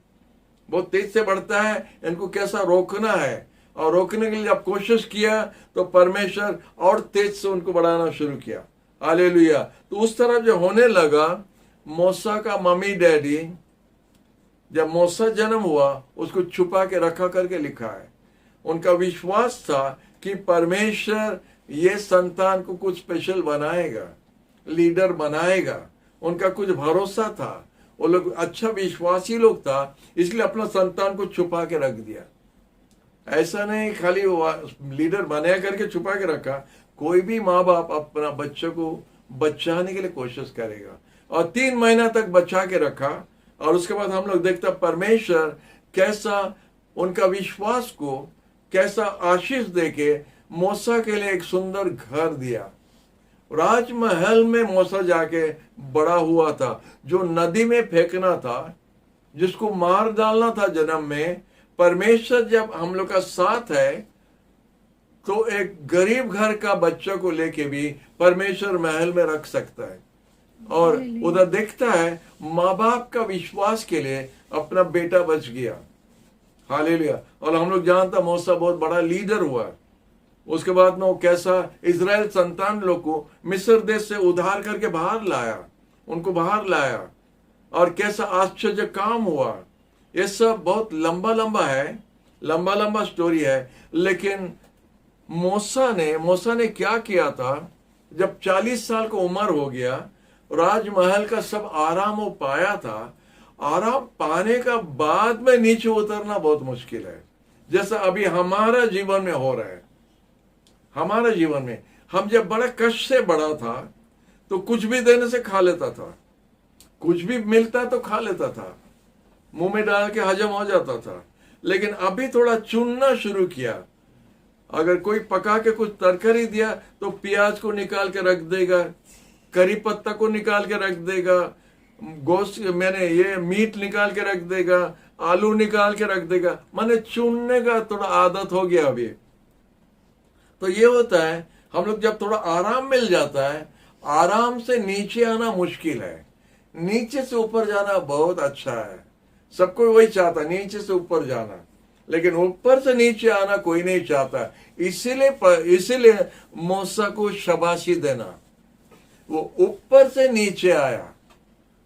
बहुत तेज से बढ़ता है, इनको कैसा रोकना है। और रोकने के लिए जब कोशिश किया तो परमेश्वर और तेज से उनको बढ़ाना शुरू किया। हालेलुया। तो उस तरह जो होने लगा, मूसा का मम्मी डैडी, जब मूसा जन्म हुआ उसको छुपा के रखा करके लिखा है। उनका विश्वास था कि परमेश्वर ये संतान को कुछ स्पेशल बनाएगा, लीडर बनाएगा। उनका कुछ भरोसा था, वो लोग अच्छा विश्वासी लोग था, इसलिए अपना संतान को छुपा के रख दिया। ऐसा नहीं खाली लीडर बनाया करके छुपा के रखा। कोई भी माँ बाप अपना बच्चों को बचाने के लिए कोशिश करेगा, और 3 महीना तक बचा के रखा। और उसके बाद हम लोग देखते परमेश्वर कैसा उनका विश्वास को कैसा आशीष देके मूसा के लिए एक सुंदर घर दिया। राजमहल में मूसा जाके बड़ा हुआ था। जो नदी में फेंकना था, जिसको मार डालना था जन्म में, परमेश्वर जब हम लोग का साथ है तो एक गरीब घर का बच्चा को लेके भी परमेश्वर महल में रख सकता है। और उधर देखता है माँ बाप का विश्वास के लिए अपना बेटा बच गया। हालेलुया। और हम लोग जानता मूसा बहुत बड़ा लीडर हुआ। उसके बाद में वो कैसा इजराइल संतान लोग को मिस्र देश से उद्धार करके बाहर लाया, उनको बाहर लाया, और कैसा आश्चर्य काम हुआ। ये सब बहुत लंबा लंबा स्टोरी है। लेकिन मूसा ने क्या किया था, जब 40 साल की उम्र हो गया, राजमहल का सब आराम वो पाया था। आराम पाने का बाद में नीचे उतरना बहुत मुश्किल है, जैसा अभी हमारा जीवन में हो रहा है। हमारा जीवन में हम जब बड़ा कष्ट से बड़ा था तो कुछ भी देने से खा लेता था, कुछ भी मिलता तो खा लेता था, मुंह में डाल के हजम हो जाता था। लेकिन अभी थोड़ा चुनना शुरू किया। अगर कोई पका के कुछ तरकारी दिया तो प्याज को निकाल के रख देगा, करी पत्ता को निकाल के रख देगा, गोश्त ये मीट निकाल के रख देगा, आलू निकाल के रख देगा। माने चुनने का थोड़ा आदत हो गया अभी। तो ये होता है, हम लोग जब थोड़ा आराम मिल जाता है, आराम से नीचे आना मुश्किल है, नीचे से ऊपर जाना बहुत अच्छा है। सबको वही चाहता, नीचे से ऊपर जाना, लेकिन ऊपर से नीचे आना कोई नहीं चाहता। इसीलिए मूसा को शाबाशी देना, वो ऊपर से नीचे आया।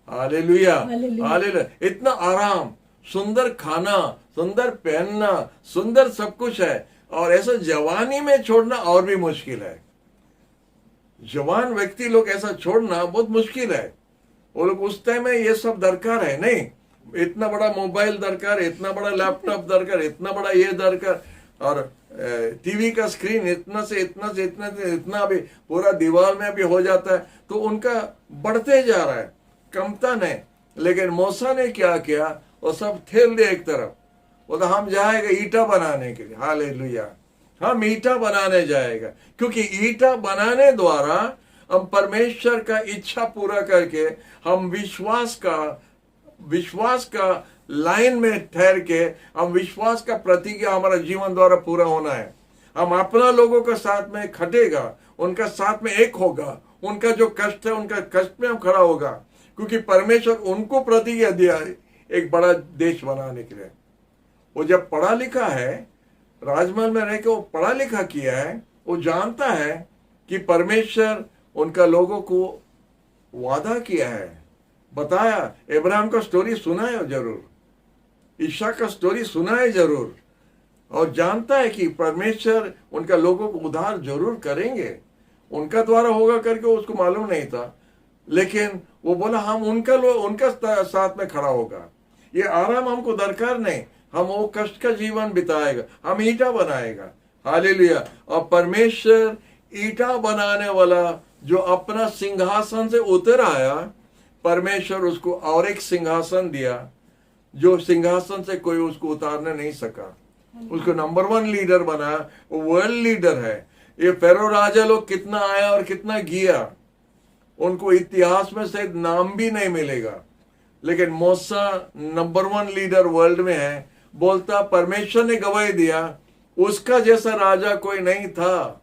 Hallelujah, hallelujah. इतना आराम, सुंदर खाना, सुंदर पहनना, सुंदर सब कुछ है, और ऐसा जवानी में छोड़ना और भी मुश्किल है। जवान व्यक्ति लोग ऐसा छोड़ना बहुत मुश्किल है। वो लोग उस टाइम में ये सब दरकार है नहीं, इतना बड़ा मोबाइल दरकार, इतना बड़ा लैपटॉप दरकार, इतना बड़ा ये दरकार, और टीवी का स्क्रीन इतना से इतना भी पूरा दीवार में भी हो जाता है। तो उनका बढ़ते जा रहा है, कमता नहीं। लेकिन मूसा ने क्या किया, वो सब ठेल दिया एक तरफ। वो तो हम जाएगा ईटा बनाने के लिए। हालेलुया, हम ईटा बनाने जाएगा, क्योंकि ईटा बनाने द्वारा हम परमेश्वर का इच्छा पूरा करके हम विश्वास का लाइन में ठहर के हम विश्वास का प्रतिज्ञा हमारा जीवन द्वारा पूरा होना है। हम अपना लोगों के साथ में खटेगा, उनका साथ में एक होगा, उनका जो कष्ट है उनका कष्ट में हम खड़ा होगा, क्योंकि परमेश्वर उनको प्रतिज्ञा दिया है एक बड़ा देश बनाने के लिए। वो जब पढ़ा लिखा है, राजमहल में रह के वो पढ़ा लिखा किया है, वो जानता है कि परमेश्वर उनका लोगों को वादा किया है, बताया। इब्राहिम का स्टोरी सुना है जरूर, ईशा का स्टोरी सुना है जरूर, और जानता है कि परमेश्वर उनका लोगों को उद्धार जरूर करेंगे। उनका द्वारा होगा करके उसको मालूम नहीं था, लेकिन वो बोला हम उनका साथ में खड़ा होगा। ये आराम हमको दरकार नहीं, हम वो कष्ट का जीवन बिताएगा, हम ईटा बनाएगा। हालेलुया। और परमेश्वर ईटा बनाने वाला जो अपना सिंहासन से उतर आया, परमेश्वर उसको और एक सिंहासन दिया, जो सिंहासन से कोई उसको उतारने नहीं सका। उसको नंबर 1 लीडर बनाया, वो वर्ल्ड लीडर है। ये फेरो राजा लोग कितना आया और कितना गया, उनको इतिहास में शायद नाम भी नहीं मिलेगा, लेकिन मूसा नंबर 1 लीडर वर्ल्ड में है। बोलता परमेश्वर ने गवाही दिया, उसका जैसा राजा कोई नहीं था।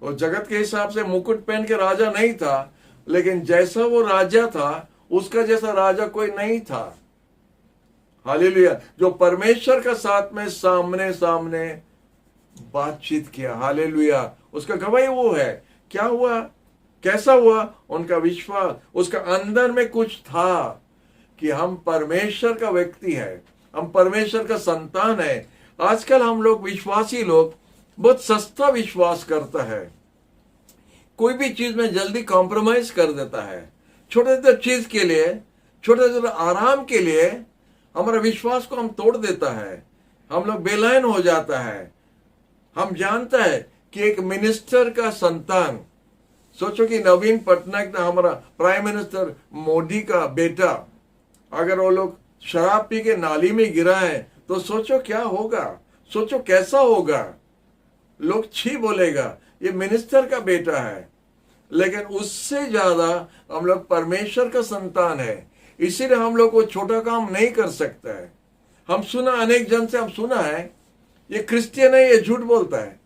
वो जगत के हिसाब से मुकुट पहन के राजा नहीं था, लेकिन जैसा वो राजा था उसका जैसा राजा कोई नहीं था। हालेलुया। जो परमेश्वर का साथ में सामने सामने बातचीत किया। हालेलुया। उसका गवाही वो है। क्या हुआ, कैसा हुआ? उनका विश्वास, उसका अंदर में कुछ था कि हम परमेश्वर का व्यक्ति है, हम परमेश्वर का संतान है। आजकल हम लोग विश्वासी लोग बहुत सस्ता विश्वास करता है, कोई भी चीज में जल्दी कॉम्प्रोमाइज कर देता है। छोटे छोटे चीज के लिए, छोटे छोटे आराम के लिए हमारा विश्वास को हम तोड़ देता है, हम लोग बेलैन हो जाता है। हम जानता है कि एक मिनिस्टर का संतान, सोचो कि नवीन पटनायक ना, हमारा प्राइम मिनिस्टर मोदी का बेटा, अगर वो लोग शराब पी के नाली में गिरा है तो सोचो क्या होगा, सोचो कैसा होगा। लोग छी बोलेगा, ये मिनिस्टर का बेटा है। लेकिन उससे ज्यादा हम लोग परमेश्वर का संतान है, इसीलिए हम लोग को छोटा काम नहीं कर सकता है। हम सुना, अनेक जन से हम सुना है ये क्रिश्चियन है, ये झूठ बोलता है।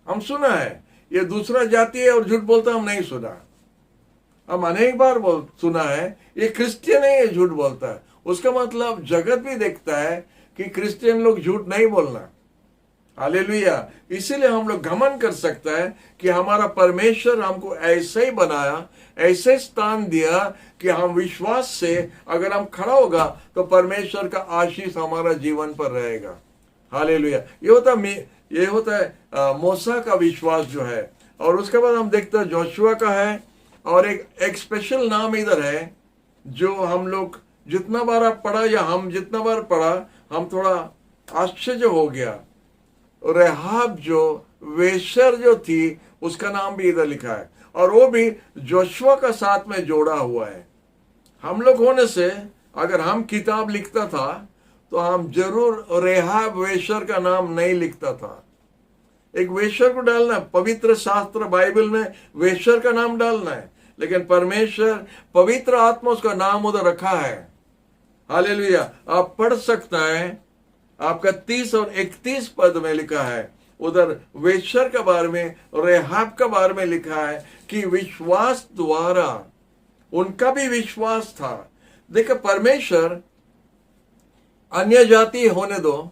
हम सुना है ये दूसरा जाति है और झूठ बोलता है, हम नहीं सुना। हम अनेक बार सुना है ये क्रिश्चियन है, ये झूठ बोलता है। उसका मतलब जगत भी देखता है कि क्रिश्चियन लोग झूठ नहीं बोलना। हालेलुया। इसीलिए हम लोग घमंड कर सकता है कि हमारा परमेश्वर हमको ऐसे ही बनाया, ऐसे स्थान दिया कि हम विश्वास से अगर हम खड़ा होगा तो परमेश्वर का आशीष हमारा जीवन पर रहेगा। हालेलुया। ये होता है मूसा का विश्वास जो है। और उसके बाद हम देखते हैं जोशुआ का है। और एक स्पेशल नाम इधर है जो हम लोग जितना बार पढ़ा या हम जितना बार पढ़ा हम थोड़ा आश्चर्य हो गया। रेहाब जो वेश्यर जो थी उसका नाम भी इधर लिखा है, और वो भी जोशुआ का साथ में जोड़ा हुआ है। हम लोग होने से अगर हम किताब लिखता था तो हम जरूर रेहाब वेश्यर का नाम नहीं लिखता था। एक वेश्यर को डालना, पवित्र शास्त्र बाइबल में वेश्यर का नाम डालना है, लेकिन परमेश्वर पवित्र आत्मा उसका नाम उधर रखा है। हालेलुया। आप पढ़ सकता है, आपका 30 और 31 पद में लिखा है, उधर वेश्यर के बारे में, रेहाब के बारे में लिखा है कि विश्वास द्वारा, उनका भी विश्वास था। देखो परमेश्वर अन्य जाति होने दो,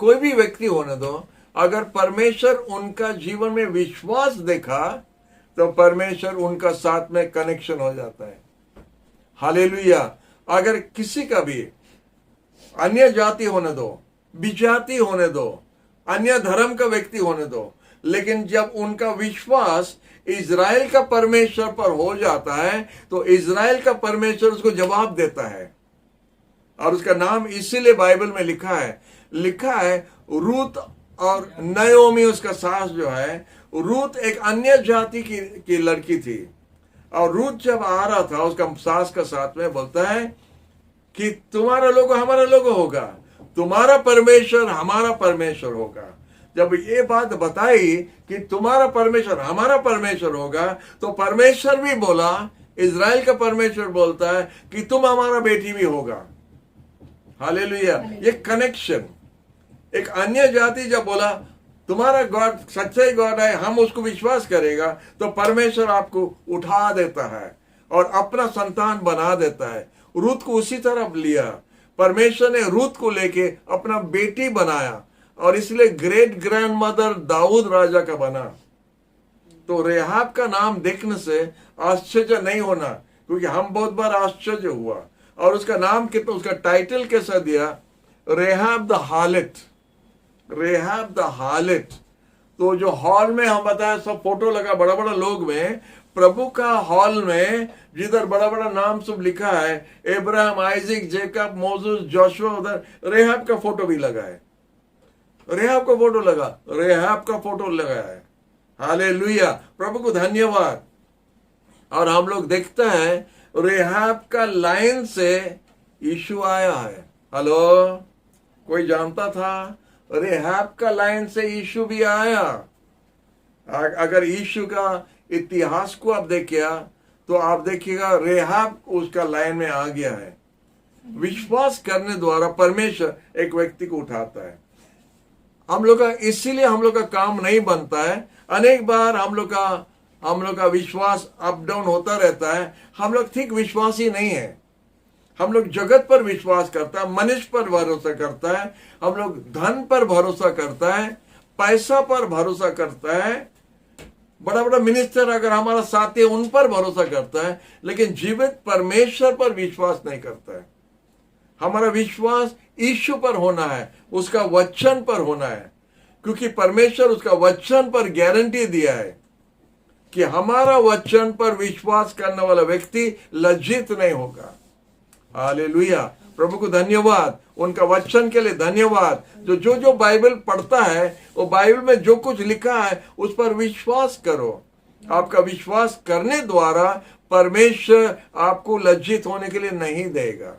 कोई भी व्यक्ति होने दो, अगर परमेश्वर उनका जीवन में विश्वास देखा तो परमेश्वर उनका साथ में कनेक्शन हो जाता है। हालेलुया। अगर किसी का भी अन्य जाति होने दो, विजाति होने दो, अन्य धर्म का व्यक्ति होने दो, लेकिन जब उनका विश्वास इज़राइल का परमेश्वर पर हो जाता है तो इज़राइल का परमेश्वर उसको जवाब देता है। और उसका नाम इसीलिए बाइबल में लिखा है रूत और नयोमी उसका सास जो है। रूत एक अन्य जाति की लड़की थी, और रूत जब आ रहा था उसका सास का साथ में बोलता है कि तुम्हारा लोगो हमारा लोगो होगा, तुम्हारा परमेश्वर हमारा परमेश्वर होगा। जब ये बात बताई कि तुम्हारा परमेश्वर हमारा परमेश्वर होगा, तो परमेश्वर भी बोला, इज़राइल का परमेश्वर बोलता है कि तुम हमारा बेटी भी होगा। हालेलुया। ये कनेक्शन। एक अन्य जाति जब बोला तुम्हारा गॉड सच्चाई गॉड है, हम उसको विश्वास करेगा, तो परमेश्वर आपको उठा देता है और अपना संतान बना देता है। रूत को उसी तरफ लिया, परमेश्वर ने रूत को लेके अपना बेटी बनाया, और इसलिए ग्रेट ग्रैंड मदर दाऊद राजा का बना। तो रेहाब का नाम देखने से आश्चर्य नहीं होना, क्योंकि हम बहुत बार आश्चर्य हुआ। और उसका नाम कितना, उसका टाइटल कैसा दिया, Rahab the harlot. Rahab the harlot. तो जो हॉल में हम बताया सब फोटो लगा बड़ा बड़ा लोग में, प्रभु का हॉल में जिधर बड़ा बड़ा नाम सब लिखा है, Ibrahim, Isaac, Jacob, Moses, Joshua, उधर रेहाब का फोटो भी लगा है। रेहाब का फोटो लगा, रेहाब का फोटो लगा है। हालेलुया। प्रभु को धन्यवाद। और हम लोग देखते हैं रेहाब का लाइन से यीशु आया है। हेलो, कोई जानता था? रेहाब का लाइन से यीशु भी आया। अगर यीशु का इतिहास को आप देखिए तो आप देखिएगा रेहाब उसका लाइन में आ गया है। विश्वास करने द्वारा परमेश्वर एक व्यक्ति को उठाता है। हम लोग का इसीलिए हम लोग का काम नहीं बनता है। अनेक बार हम लोग का विश्वास अप डाउन होता रहता है। हम लोग ठीक विश्वासी नहीं है। हम लोग जगत पर विश्वास करता है, मनुष्य पर भरोसा करता है, हम लोग धन पर भरोसा करता है, पैसा पर भरोसा करता है, बड़ा बड़ा मिनिस्टर अगर हमारा साथी है उन पर भरोसा करता है, लेकिन जीवित परमेश्वर पर विश्वास नहीं करता है। हमारा विश्वास यीशु पर होना है, उसका वचन पर होना है। क्योंकि परमेश्वर उसका वचन पर गारंटी दिया है कि हमारा वचन पर विश्वास करने वाला व्यक्ति लज्जित नहीं होगा। हालेलुया, प्रभु को धन्यवाद, उनका वचन के लिए धन्यवाद। जो बाइबल पढ़ता है वो बाइबल में जो कुछ लिखा है उस पर विश्वास करो। आपका विश्वास करने द्वारा परमेश्वर आपको लज्जित होने के लिए नहीं देगा।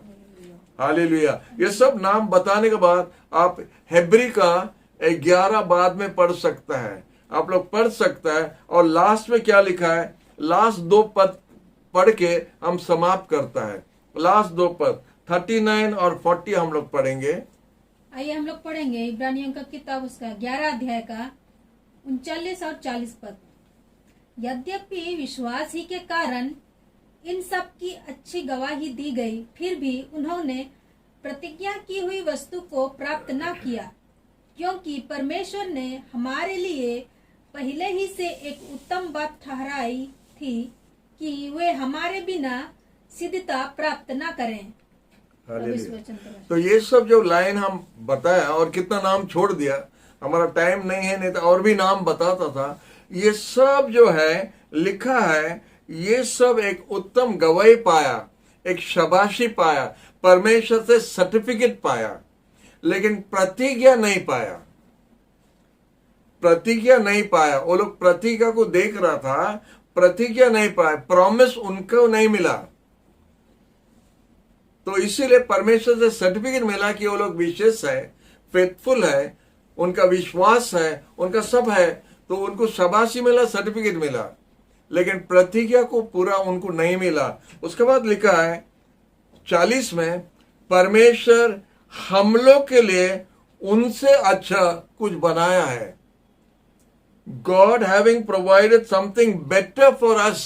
हालेलुया। ये सब नाम बताने के बाद आप हेब्री का 11 बाद में पढ़ सकता है, आप लोग पढ़ सकता है। और लास्ट में क्या लिखा है, लास्ट 2 पद पढ़ के हम समाप्त करता है। लास्ट 2 पद 39 और 40 हम लोग पढ़ेंगे। आइए हम लोग पढ़ेंगे इब्रानियों का किताब उसका 11 अध्याय का 39 और 40 पद। यद्यपि विश्वास ही के कारण इन सब की अच्छी गवाही दी गई, फिर भी उन्होंने प्रतिज्ञा की हुई वस्तु को प्राप्त न किया, क्योंकि परमेश्वर ने हमारे लिए पहले ही से एक उत्तम बात ठहराई थी कि वे हमारे बिना सिद्धता प्राप्त न करें। तो ये सब जो लाइन हम बताया और कितना नाम छोड़ दिया, हमारा टाइम नहीं है, नहीं तो और भी नाम बताता था। ये सब जो है लिखा है, ये सब एक उत्तम गवाही पाया, एक शाबाशी पाया, परमेश्वर से सर्टिफिकेट पाया, लेकिन प्रतिज्ञा नहीं पाया। प्रतिज्ञा नहीं पाया। वो लोग प्रतिज्ञा को देख रहा था, प्रतिज्ञा नहीं पाया, प्रॉमिस उनको नहीं मिला। तो इसीलिए परमेश्वर से सर्टिफिकेट मिला कि वो लोग विशेष है, फेथफुल है, उनका विश्वास है, उनका सब है, तो उनको शाबाशी मिला, सर्टिफिकेट मिला, लेकिन प्रतिज्ञा को पूरा उनको नहीं मिला। उसके बाद लिखा है 40 में, परमेश्वर हम लोग के लिए उनसे अच्छा कुछ बनाया है। God having provided something better for us.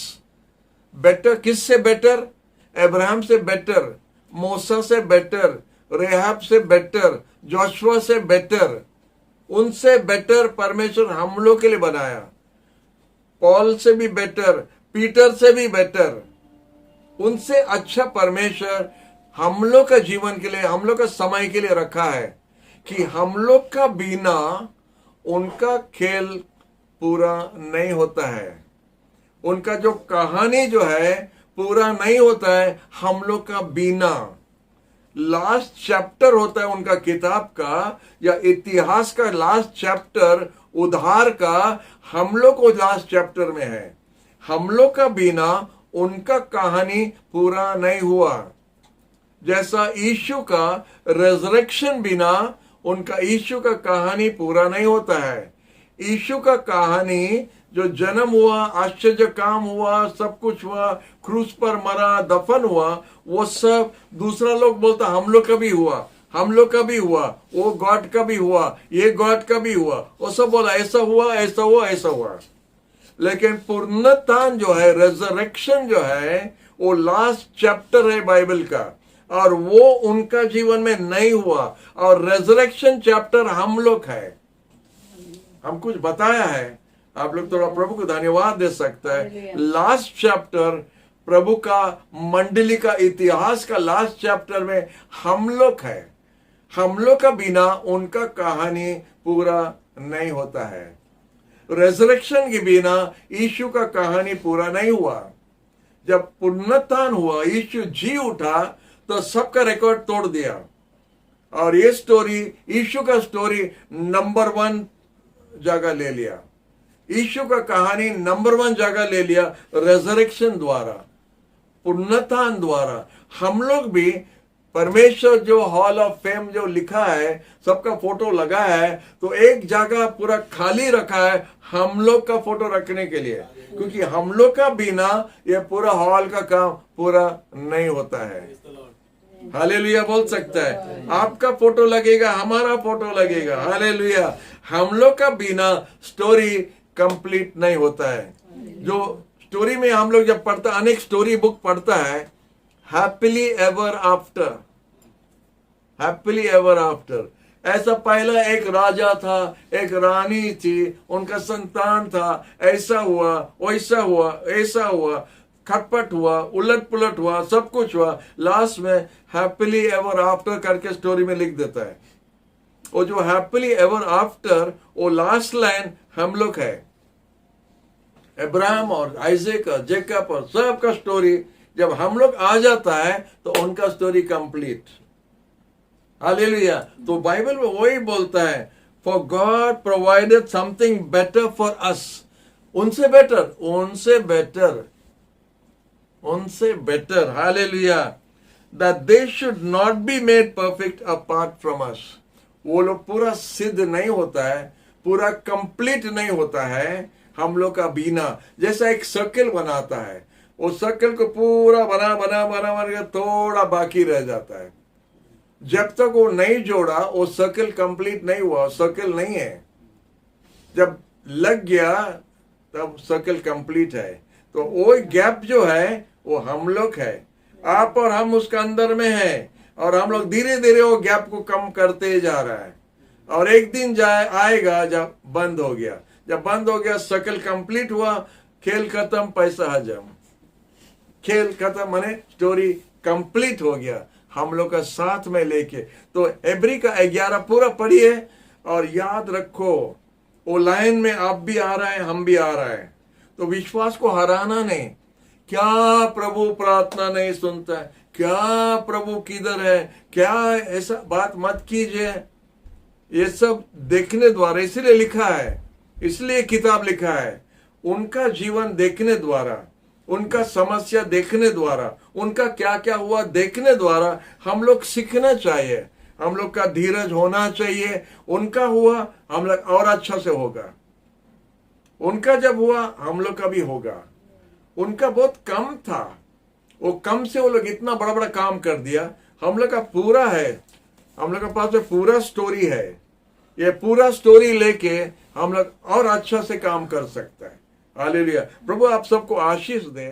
Better किससे बेटर? अब्राहम से बेटर, मूसा से बेटर, रेहाब से बेटर, जोशुआ से बेटर, उनसे बेटर परमेश्वर हम लोग के लिए बनाया। पॉल से भी बेटर, पीटर से भी बेटर, उनसे अच्छा परमेश्वर हम लोग का जीवन के लिए, हम लोग का समय के लिए रखा है कि हम लोग का बिना उनका खेल पूरा नहीं होता है, उनका जो कहानी जो है पूरा नहीं होता है हम लोग का बिना। लास्ट चैप्टर होता है उनका किताब का या इतिहास का लास्ट चैप्टर, उद्धार का, हम लोग को लास्ट चैप्टर में है। हम लोग का बिना उनका कहानी पूरा नहीं हुआ। जैसा यीशु का रेजरेक्शन बिना उनका यीशु का कहानी पूरा नहीं होता है। यीशु का कहानी जो जन्म हुआ, आश्चर्य काम हुआ, सब कुछ हुआ, क्रूस पर मरा, दफन हुआ, वो सब दूसरा लोग बोलता हम लोग का भी हुआ, हम लोग का भी हुआ, वो गॉड का भी हुआ, ये गॉड का भी हुआ, वो सब बोला ऐसा हुआ, ऐसा हुआ, ऐसा हुआ। लेकिन पुनरुत्थान जो है, रेजरेक्शन जो है, वो लास्ट चैप्टर है बाइबल का, और वो उनका जीवन में नहीं हुआ। और रेजरेक्शन चैप्टर हम लोग है, हम कुछ बताया है। आप लोग थोड़ा प्रभु को धन्यवाद दे सकता है। लास्ट चैप्टर प्रभु का मंडली का इतिहास का लास्ट चैप्टर में हम लोग है। हम लोग का बिना उनका कहानी पूरा नहीं होता है। रेजरेक्शन के बिना यीशु का कहानी पूरा नहीं हुआ। जब पुनरुत्थान हुआ, यीशु जी उठा, तो सबका रिकॉर्ड तोड़ दिया। और ये स्टोरी, यीशु का स्टोरी नंबर 1 जगह ले लिया। यीशु का कहानी नंबर 1 जगह ले लिया रेजरेक्शन द्वारा, पुनरुत्थान द्वारा। हम लोग भी परमेश्वर जो हॉल ऑफ फेम जो लिखा है, सबका फोटो लगा है, तो एक जगह पूरा खाली रखा है हम लोग का फोटो रखने के लिए, क्योंकि हम लोग का बिना ये पूरा हॉल का काम पूरा नहीं होता है। हालेलुया बोल सकता है। आपका फोटो लगेगा, हमारा फोटो लगेगा। हालेलुया। हम लोग का बिना स्टोरी कंप्लीट नहीं होता है। जो स्टोरी में हम लोग जब पढ़ता, अनेक स्टोरी बुक पढ़ता है, happily ever after, happily ever after. ऐसा पहला एक राजा था, एक रानी थी, उनका संतान था, ऐसा हुआ, वैसा हुआ, ऐसा हुआ, खटपट हुआ, उलट पुलट हुआ, सब कुछ हुआ, लास्ट में हैप्पीली एवर आफ्टर करके स्टोरी में लिख देता है। वो जो हैप्पीली एवर आफ्टर, वो लास्ट लाइन हम लोग है। अब्राहम और आइजैक और जेकब और सबका स्टोरी जब हम लोग आ जाता है तो उनका स्टोरी कंप्लीट। हालेलुया। तो बाइबल में वही बोलता है, for God provided something better for us. उनसे बेटर, उनसे बेटर, उनसे better. Hallelujah. That they should not be made perfect apart from us. वो लोग पूरा सिद्ध नहीं होता है, पूरा कंप्लीट नहीं होता है हम लोग का बिना। जैसा एक सर्कल बनाता है, वो सर्कल को पूरा बना बना बना बना थोड़ा बाकी रह जाता है। जब तक वो नहीं जोड़ा वो सर्कल कंप्लीट नहीं हुआ, सर्कल नहीं है। जब लग गया तब सर्कल कंप्लीट है। तो वो गैप जो है वो हम लोग है, आप और हम उसका अंदर में है, और हम लोग धीरे धीरे वो गैप को कम करते जा रहा है। और एक दिन आएगा जब बंद हो गया, जब बंद हो गया सर्कल कंप्लीट हुआ, खेल खत्म, पैसा हजम। खेल खत्म माने स्टोरी कंप्लीट हो गया हम लोग का साथ में लेके। तो एब्री का 11 पूरा पढ़िए और याद रखो, वो लाइन में आप भी आ रहा है, हम भी आ रहा है। तो विश्वास को हराना नहीं। क्या प्रभु प्रार्थना नहीं सुनता है, क्या प्रभु किधर है, क्या ऐसा बात मत कीजिए। ये सब देखने द्वारा, इसलिए लिखा है, इसलिए किताब लिखा है, उनका जीवन देखने द्वारा, उनका समस्या देखने द्वारा, उनका क्या क्या हुआ देखने द्वारा हम लोग सीखना चाहिए। हम लोग का धीरज होना चाहिए। उनका हुआ हम लोग और अच्छा से होगा, उनका जब हुआ हम लोग का भी होगा। उनका बहुत कम था, वो कम से वो लोग इतना बड़ा बड़ा काम कर दिया। हम लोग का पूरा है, हम लोग के पास में पूरा स्टोरी है। ये पूरा स्टोरी लेके हम लोग और अच्छा से काम कर सकते हैं। हालेलुया। प्रभु आप सबको आशीष दे।